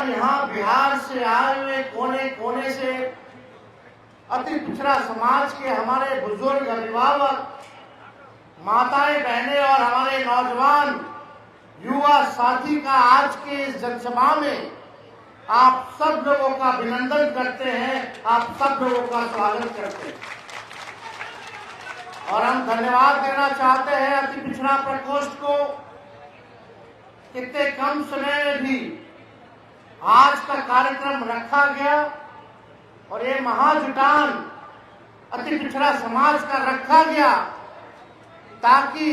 यहाँ बिहार से आए हुए कोने कोने से अति पिछड़ा समाज के हमारे बुजुर्ग, अभिभावक, माताएं, बहनें और हमारे नौजवान युवा साथी का आज के इस जनसभा में आप सब लोगों का अभिनंदन करते हैं, आप सब लोगों का स्वागत करते हैं। और हम धन्यवाद देना चाहते हैं अति पिछड़ा प्रकोष्ठ को, कितने कम समय में भी आज का कार्यक्रम रखा गया और ये महाजुटान अति पिछड़ा समाज का रखा गया ताकि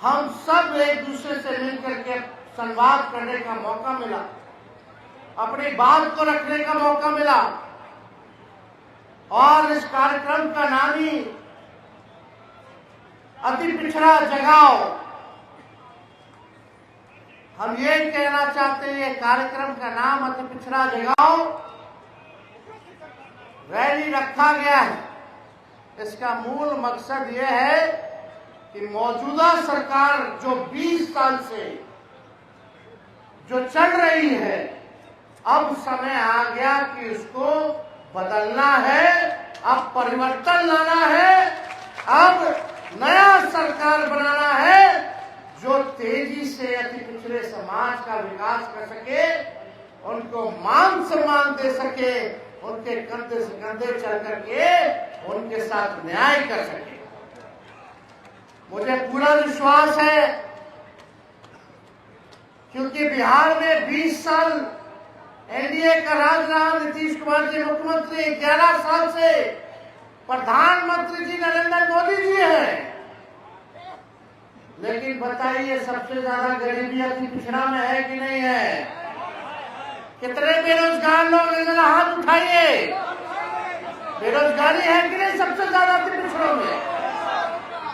हम सब एक दूसरे से मिलकर के संवाद करने का मौका मिला, अपनी बात को रखने का मौका मिला। और इस कार्यक्रम का नाम ही अति पिछड़ा जगाओ। हम ये कहना चाहते हैं, कार्यक्रम का नाम अति पिछड़ा जगाओ रैली रखा गया है। इसका मूल मकसद यह है कि मौजूदा सरकार जो 20 साल से जो चल रही है, अब समय आ गया कि उसको बदलना है, अब परिवर्तन लाना है, अब नया सरकार बनाना है जो तेजी से अति पिछड़े समाज का विकास कर सके, उनको मान सम्मान दे सके, उनके कंधे से कंधे चल करके उनके साथ न्याय कर सके। मुझे पूरा विश्वास है, क्योंकि बिहार में 20 साल एनडीए का राज रहा, नीतीश कुमार जी मुख्यमंत्री, 11 साल से प्रधानमंत्री जी नरेंद्र मोदी जी हैं। लेकिन बताइए, सबसे ज्यादा गरीबी अति पिछड़ा में है कि नहीं है? कितने बेरोजगार लोग हैं, जरा हाथ उठाइए। बेरोजगारी है कि नहीं सबसे ज्यादा अति पिछड़ों में?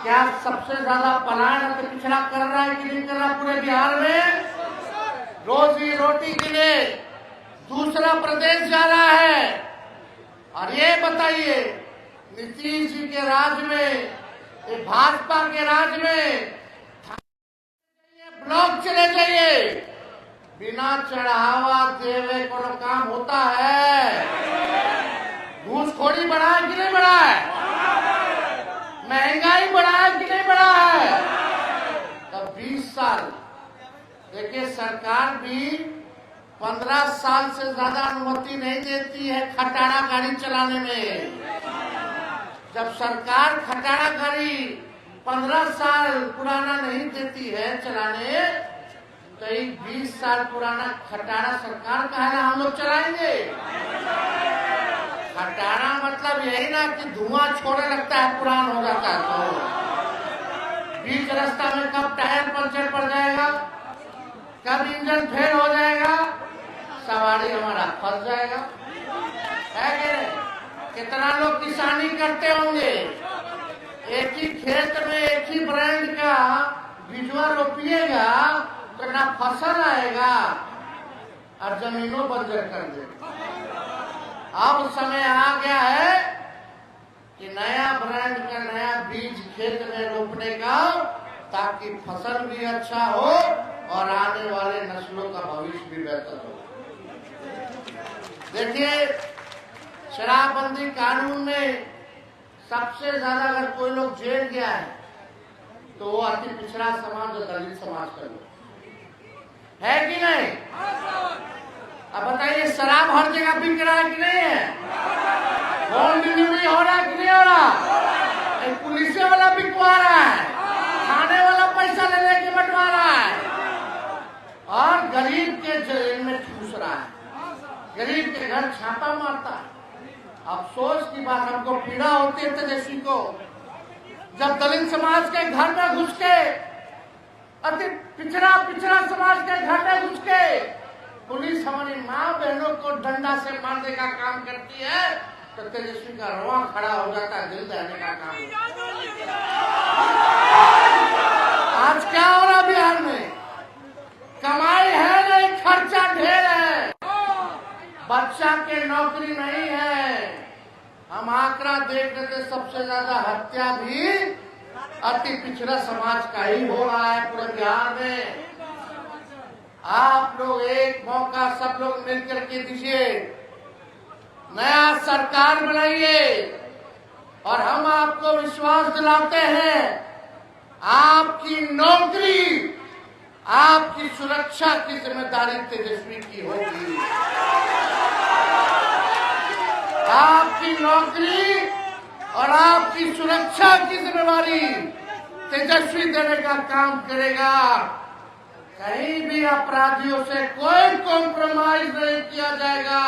क्या सबसे ज्यादा पलायन अति पिछड़ा कर रहा है कि नहीं कर रहा पूरे बिहार में? रोजी रोटी के लिए दूसरा प्रदेश जा रहा है। और ये बताइए, नीतीश जी के राज में, ये भाजपा के राज में ब्लॉक चले जाइए, बिना चढ़ावा देवे कोनो काम होता है? घूसखोरी बढ़ा है कि नहीं बढ़ा है? महंगाई बढ़ा है कि नहीं बढ़ा है? तब 20 साल देखिए, सरकार भी 15 साल से ज्यादा अनुमति नहीं देती है खटारा गाड़ी चलाने में। जब सरकार खटारा गाड़ी 15 साल पुराना नहीं देती है चलाने, तो एक 20 साल पुराना खटारा सरकार का है ना हम लोग चलाएंगे? खटारा मतलब यही ना कि धुआं छोड़ने लगता है, पुराना हो जाता है, तो बीच रास्ता में कब टायर पंचर पड़ जाएगा, कब इंजन फेल हो जाएगा, सवारी हमारा फंस जाएगा, है कि नहीं? कितना लोग किसानी करते होंगे, एक ही खेत में एक ही ब्रांड का बीजवा रोपिएगा तो ना फसल आएगा और जमीनों बंजर कर देगा। अब समय आ गया है कि नया ब्रांड का नया बीज खेत में रोपने का, ताकि फसल भी अच्छा हो और आने वाले नस्लों का भविष्य भी बेहतर हो। देखिए, शराबबंदी कानून में सबसे ज्यादा अगर कोई लोग जेल गया है तो वो अति पिछड़ा समाज और दलित समाज का लोग है कि नहीं? अब बताइए, शराब हर जगह बिक रहा है कि नहीं है? होम डिलीवरी हो रहा है कि नहीं हो रहा? एक पुलिस वाला बिकवा रहा है, थाने वाला पैसा ले लेके बंटवा रहा है और गरीब के जेल में ठूस रहा है, गरीब के घर छापा मारता है। अफसोस की बात, हमको पीड़ा होती है तेजस्वी को, जब दलित समाज के घर में घुस के, अति पिछड़ा समाज के घर में घुस के पुलिस हमारी माँ बहनों को डंडा से मारने का काम करती है, तो तेजस्वी का रोआ खड़ा हो जाता है, दिल दहने का काम होता है। आज क्या हो रहा बिहार में? कमाई है नहीं, खर्चा ढेर है, बच्चा के नौकरी नहीं है। हम आंकड़ा देख रहे थे, सबसे ज्यादा हत्या भी अति पिछड़ा समाज का ही हो रहा है पूरे बिहार में। आप लोग एक मौका सब लोग मिलकर के दीजिए, नया सरकार बनाइए और हम आपको विश्वास दिलाते हैं आपकी नौकरी, आपकी सुरक्षा की जिम्मेदारी तेजस्वी की होगी। आपकी नौकरी और आपकी सुरक्षा की जिम्मेदारी तेजस्वी देने का काम करेगा। कहीं भी अपराधियों से कोई कॉम्प्रोमाइज नहीं किया जाएगा।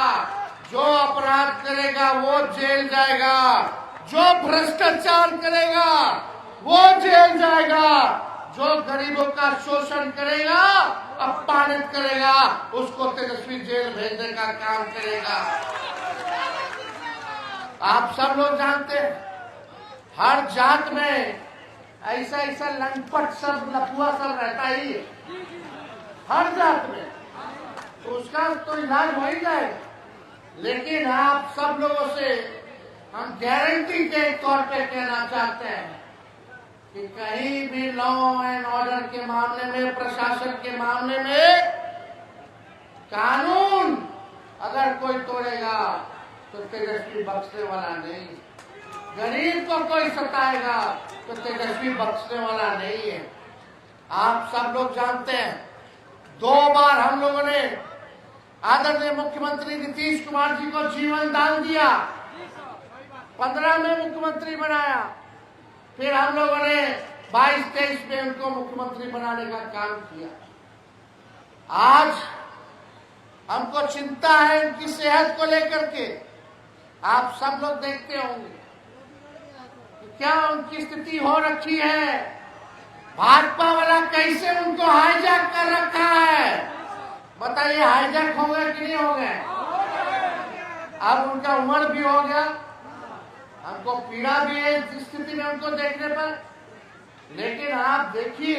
जो अपराध करेगा वो जेल जाएगा, जो भ्रष्टाचार करेगा वो जेल जाएगा, जो गरीबों का शोषण करेगा, अपमानित करेगा, उसको तेजस्वी जेल भेजने का काम करेगा। आप सब लोग जानते हैं हर जात में ऐसा ऐसा लंपट सब लफुआ सब रहता ही है, हर जात में, तो उसका तो इलाज हो ही जाएगा। लेकिन आप सब लोगों से हम गारंटी के तौर पे कहना चाहते हैं कि कहीं भी लॉ एंड ऑर्डर के मामले में, प्रशासन के मामले में कानून अगर कोई तोड़ेगा तो तेजस्वी बख्शने वाला नहीं। गरीब को कोई सताएगा तो तेजस्वी बख्शने वाला नहीं है। आप सब लोग जानते हैं 2 बार हम लोगों ने आदरणीय मुख्यमंत्री नीतीश कुमार जी को जीवन दान दिया, 15 में मुख्यमंत्री बनाया, फिर हम लोगों ने 22-23 में उनको मुख्यमंत्री बनाने का काम किया। आज हमको चिंता है उनकी सेहत को लेकर के। आप सब लोग देखते होंगे कि क्या उनकी स्थिति हो रखी है, भाजपा वाला कैसे उनको हाईजैक कर रखा है। बताइए हाईजैक हो गए कि नहीं हो गए? अब उनका उम्र भी हो गया, हमको पीड़ा भी है इस स्थिति में उनको देखने पर। लेकिन आप देखिए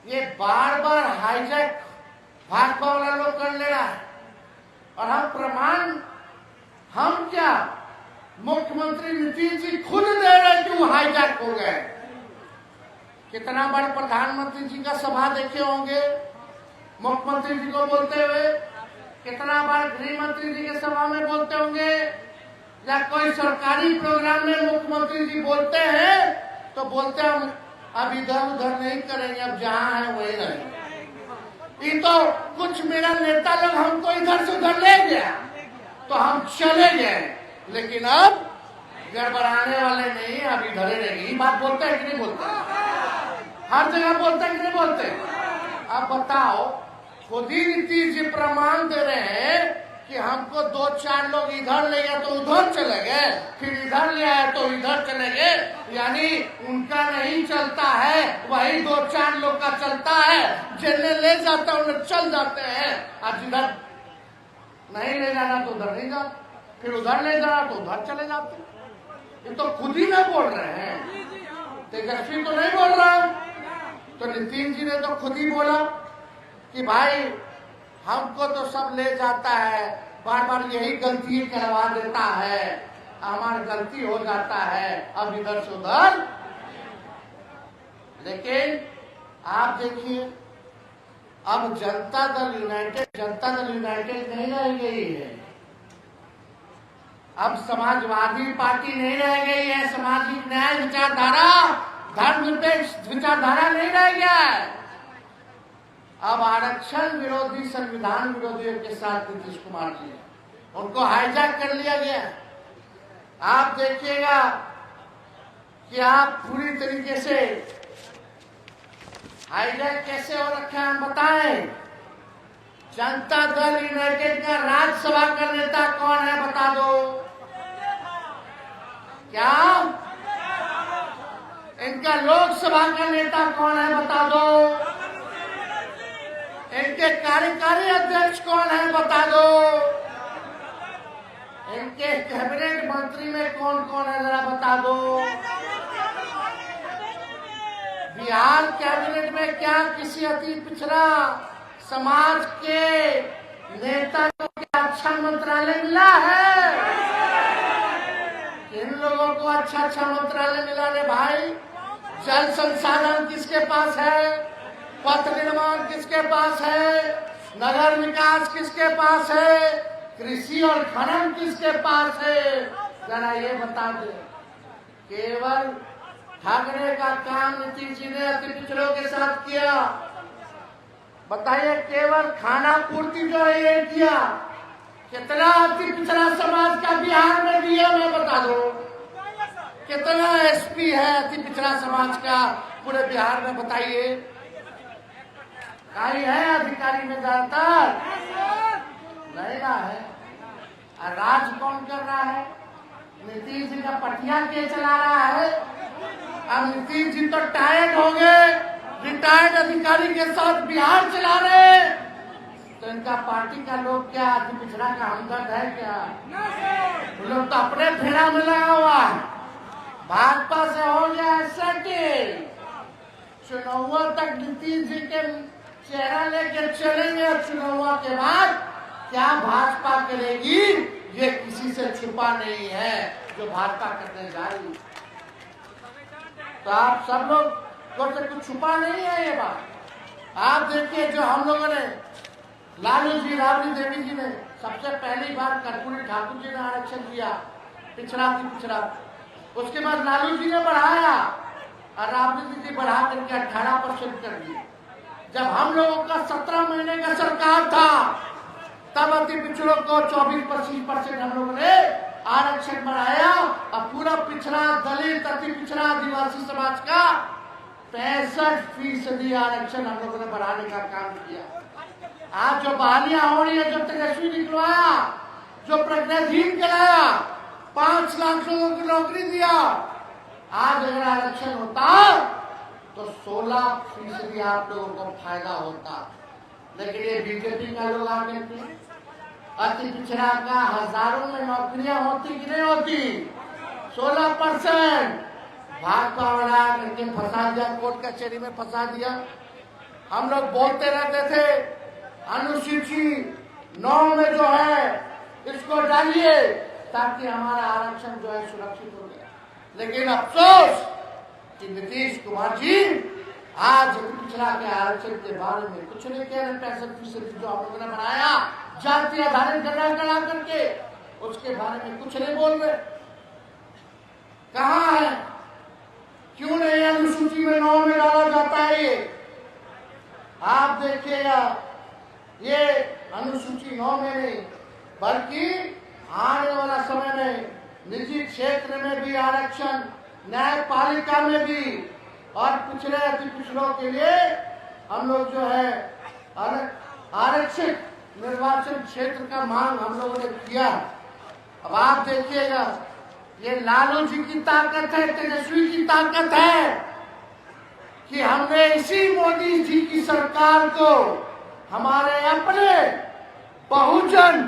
ये बार बार हाईजैक भाजपा वाला लोग कर ले रहा है, और हम प्रमाण हम क्या मुख्यमंत्री नीतीश जी खुद दे रहे कि वो हाईजैक हो गए। कितना बड़े प्रधानमंत्री जी का सभा देखे होंगे मुख्यमंत्री जी को बोलते हुए, कितना बार गृह मंत्री जी के सभा में बोलते होंगे, या कोई सरकारी प्रोग्राम में मुख्यमंत्री जी बोलते हैं तो बोलते हैं अब इधर उधर नहीं करेंगे, अब जहां है वही रहेंगे। ये तो कुछ मेरा नेता लोग हमको इधर से उधर ले गया तो हम चले गए, लेकिन अब गड़बड़ाने वाले नहीं, अब इधर ही रहेंगे। बात बोलते हैं कि नहीं बोलते? हर जगह बोलते हैं कि नहीं बोलते? अब बताओ, खुद ही नीतीश जी प्रमाण दे रहे हैं कि हमको 2-4 लोग इधर ले गए तो उधर चले गए, फिर इधर ले आए तो इधर चले गए। यानी उनका नहीं चलता है, वही 2-4 लोग का चलता है। जिन्हें ले जाता है उन्हें चल जाते हैं, और जिधर नहीं ले जाना तो उधर नहीं जाते, फिर उधर ले जाना तो उधर चले जाते। ये तो खुद ही ना बोल रहे हैं, तेजस्वी तो नहीं बोल रहा। तो नीतीश जी ने तो खुद ही बोला कि भाई हमको तो सब ले जाता है, बार बार यही गलती करवा देता है, हमारी गलती हो जाता है, अब इधर से उधर। लेकिन आप देखिए अब जनता दल यूनाइटेड नहीं रह गई है, अब समाजवादी पार्टी नहीं रह गई है, सामाजिक न्याय विचारधारा, धर्मनिरपेक्ष विचारधारा नहीं रह गया है। अब आरक्षण विरोधी, संविधान विरोधियों के साथ नीतीश कुमार जी उनको हाईजैक कर लिया गया। आप देखिएगा कि आप पूरी तरीके से हाईजैक कैसे हो रखा है, हम बताएं। जनता दल यूनाइटेड का राज्यसभा का नेता कौन है बता दो? क्या इनका लोकसभा का नेता कौन है बता दो? इनके कार्यकारी अध्यक्ष कौन है बता दो? इनके कैबिनेट मंत्री में कौन कौन है जरा बता दो? बिहार कैबिनेट में क्या किसी अति पिछड़ा समाज के नेता को क्या अच्छा मंत्रालय मिला है? किन लोगों को अच्छा मंत्रालय मिला रे भाई? जल संसाधन किसके पास है? पथ निर्माण किसके पास है, नगर विकास किसके पास है, कृषि और खनन किसके पास है, जरा ये बता दे। केवल ठगने का काम नीतीश जी ने अति पिछड़ों के साथ किया। बताइए, केवल खाना पूर्ति जो है ये किया। कितना अति पिछड़ा समाज का बिहार में डीएम है बता दो, कितना एसपी है अति पिछड़ा समाज का पूरे बिहार में, बताइए। कहीं है अधिकारी में ज्यादातर नहीं ना है। और राज कौन कर रहा है, नीतीश जी का पटिया के चला रहा है। अब नीतीश जी तो टायर्ड हो गए, रिटायर्ड अधिकारी के साथ बिहार चला रहे, तो इनका पार्टी का लोग क्या अति पिछड़ा का हमदर्द है क्या? वो लोग तो अपने फेरा में लगा हुआ है। भाजपा से हो गया सेटिंग, चुनाव तक नीतीश जी के चेहरा लेकर चलेंगे। चुनाव के बाद क्या भाजपा करेगी ये किसी से छुपा नहीं है, जो भाजपा करने जा रही है। तो आप सब लोग को से कुछ छुपा नहीं है ये बात। आप देखिए, जो हम लोगों ने लालू जी, राबड़ी देवी जी ने सबसे पहली बार कर्पूरी ठाकुर जी ने आरक्षण दिया, पिछड़ा थी पिछड़ा। उसके बाद लालू जी ने बढ़ाया और राबड़ी जी बढ़ा करके 18% कर दिया। जब हम लोगों का 17 महीने का सरकार था, तब अति पिछड़ों को 24-25% हम लोगों ने आरक्षण बढ़ाया और पूरा पिछड़ा दलित, अति पिछड़ा आदिवासी समाज का 65% आरक्षण हम लोगों ने बढ़ाने का काम किया। आज जो बहालियां हो रही है, जो तेजस्वी निकलवाया, जो प्रज्ञाधीन कराया, 5 लाख लोगों को नौकरी दिया, आज अगर आरक्षण होता तो 16% आप लोगों को फायदा होता। लेकिन ये बीजेपी का लोग आगे थे, अति पिछड़ा का हजारों में नौकरियां होती कि नहीं होती, 16% भाजपा वाला करके फंसा दिया, कोर्ट कचहरी में फंसा दिया। हम लोग बोलते रहते थे अनुसूची 9 में जो है इसको डालिए ताकि हमारा आरक्षण जो है सुरक्षित हो गया। लेकिन अफसोस कि नीतीश कुमार जी आज पिछड़ा के आरक्षण के बारे में कुछ नहीं कह रहे। 65% जो आप लोगों ने बनाया जाति आधारित गणना करा करके, उसके बारे में कुछ नहीं बोल रहे। कहाँ है, क्यों नहीं अनुसूची में 9 में डाला जाता है? ये आप देखिएगा, ये अनुसूची 9 में नहीं बल्कि आने वाला समय में निजी क्षेत्र में भी आरक्षण, न्यायपालिका में भी, और पिछड़े अति पिछड़ों के लिए हम लोग जो है आरक्षित निर्वाचन क्षेत्र का मांग हम लोगों ने किया। अब आप देखिएगा, ये लालू जी की ताकत है, तेजस्वी की ताकत है कि हमने इसी मोदी जी की सरकार को हमारे अपने बहुजन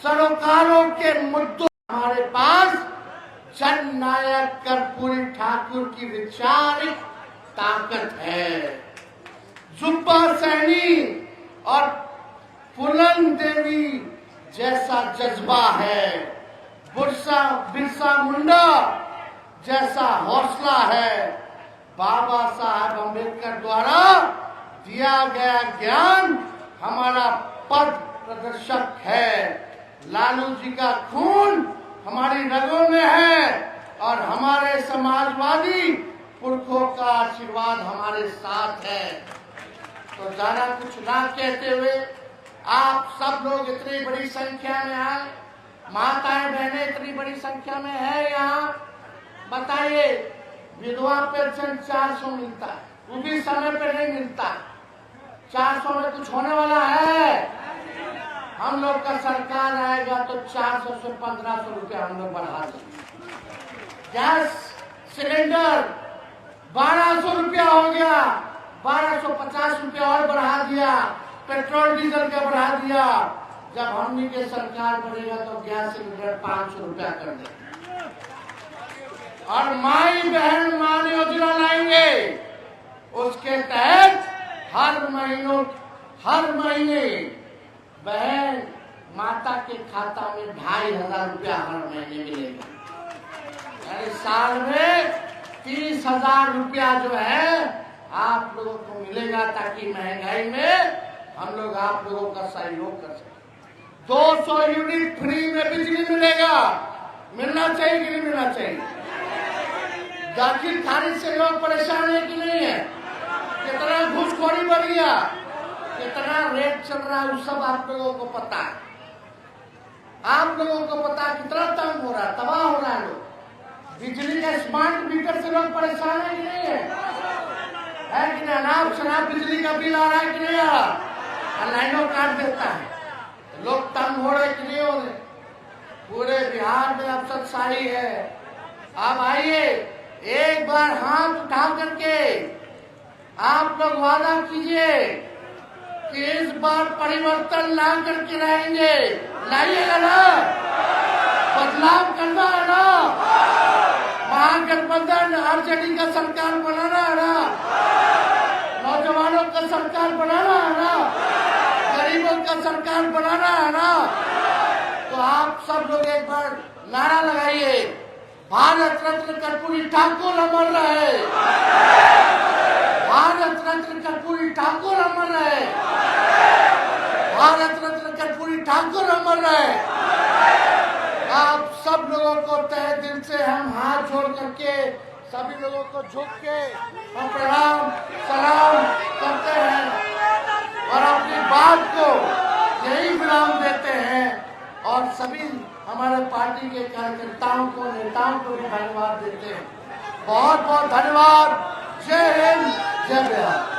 सरोकारों के मुद्दों, हमारे पास जननायक कर्पूरी ठाकुर की वैचारिक ताकत है, जुब्बा सैनी और फूलन देवी जैसा जज्बा है, बिरसा मुंडा जैसा हौसला है, बाबा साहब अम्बेडकर द्वारा दिया गया ज्ञान हमारा पथ प्रदर्शक है, लालू जी का खून हमारी रगों में है और हमारे समाजवादी पुरखों का आशीर्वाद हमारे साथ है। तो ज्यादा कुछ ना कहते हुए आप सब लोग इतनी बड़ी संख्या में आए, माताएं बहनें इतनी बड़ी संख्या में है यहाँ। बताइए, विधवा पेंशन 400 मिलता है, वो भी समय पे नहीं मिलता। 400 में कुछ होने वाला है? हम लोग का सरकार आएगा तो 400 से 1500 रुपया हम लोग बढ़ा देंगे। गैस सिलेंडर 1200 रुपया हो गया, 1250 रुपया और बढ़ा दिया, पेट्रोल डीजल का बढ़ा दिया। जब हमनी के सरकार बनेगा तो गैस सिलेंडर 500 रुपया कर देंगे और माई बहन मान योजना लाएंगे। उसके तहत हर महीने बहन माता के खाता में 2500 रुपया हर महीने मिलेगा, यानी साल में 30,000 रुपया जो है आप लोगों को मिलेगा, ताकि महंगाई में हम लोग आप लोगों का सहयोग कर सकें। 200 यूनिट फ्री में बिजली मिलेगा, मिलना चाहिए कि नहीं मिलना चाहिए? दाखिल खारिज से लोग परेशान है कि नहीं है? कितना घूसखोरी बढ़ गया, कितना रेट चल रहा है, वो सब आप लोगों को पता है। आप लोगों को पता है कितना तंग हो रहा है, तबाह हो रहा है लोग। बिजली का स्मार्ट मीटर से लोग परेशान है कि नहीं है? कि नहीं? अनाप शनाप बिजली का बिल आ रहा है कि नहीं आ रहा? लाइनों काट देता है, लोग तंग हो रहे कि नहीं हो रहे? पूरे बिहार में अब सच्चाई है। अब आइए एक बार हाथ उठा करके आप लोग वादा कीजिए कि इस बार परिवर्तन ला करके रहेंगे। लाइएगा ना? बदलाव करना है ना? महागठबंधन आरजेडी का सरकार बनाना है ना? नौजवानों का सरकार बनाना है ना? गरीबों का सरकार बनाना है ना? तो आप सब लोग एक बार नारा लगाइए, भारत रत्न कर्पूरी ठाकुर अमर रहे, भारत रत्न कर्पूरी ठाकुर अमर रहे, भारत रत्न कर्पूरी ठाकुर अमर रहे। आप सब लोगों को तहे दिल से हम हाथ जोड़ करके सभी लोगों को झुक के हम प्रणाम सलाम करते हैं और अपनी बात को यही विराम देते हैं। और सभी हमारे पार्टी के कार्यकर्ताओं को, नेताओं को भी धन्यवाद देते हैं। बहुत बहुत धन्यवाद। जय हिंद, जय बिहार।